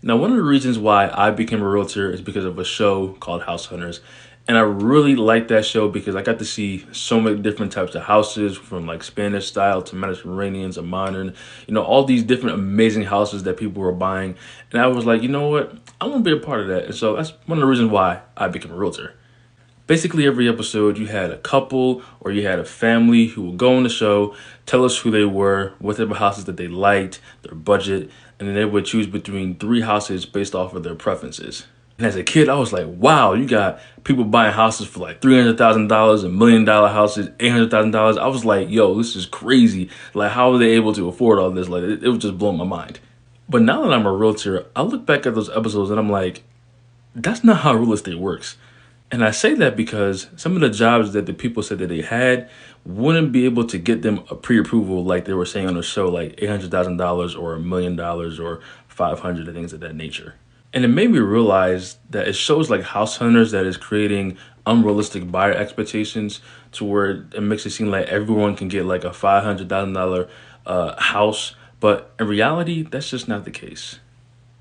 Now, one of the reasons why I became a realtor is because of a show called House Hunters. And I really liked that show because I got to see so many different types of houses, from like Spanish style to Mediterraneans and modern, all these different amazing houses that people were buying. And I was like, you know what? I want to be a part of that. And so that's one of the reasons why I became a realtor. Basically, every episode you had a couple or you had a family who would go on the show, tell us who they were, what type of houses that they liked, their budget, and then they would choose between 3 houses based off of their preferences. And as a kid, I was like, wow, you got people buying houses for like $300,000, $1 million houses, $800,000. I was like, yo, this is crazy. Like, how are they able to afford all this? Like, it was just blowing my mind. But now that I'm a realtor, I look back at those episodes and I'm like, that's not how real estate works. And I say that because some of the jobs that the people said that they had wouldn't be able to get them a pre-approval like they were saying on the show, like $800,000 or $1 million or 500 and things of that nature. And it made me realize that it shows like House Hunters that is creating unrealistic buyer expectations to where it makes it seem like everyone can get like a $500,000 house. But in reality, that's just not the case.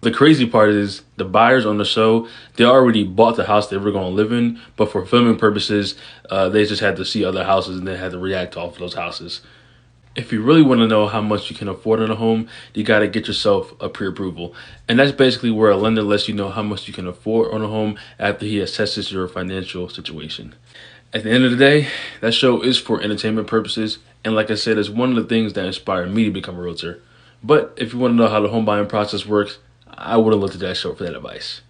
The crazy part is the buyers on the show, they already bought the house they were going to live in, but for filming purposes, they just had to see other houses and they had to react off of those houses. If you really want to know how much you can afford on a home, you got to get yourself a pre-approval. And that's basically where a lender lets you know how much you can afford on a home after he assesses your financial situation. At the end of the day, that show is for entertainment purposes. And like I said, it's one of the things that inspired me to become a realtor. But if you want to know how the home buying process works, I would have looked at that show for that advice.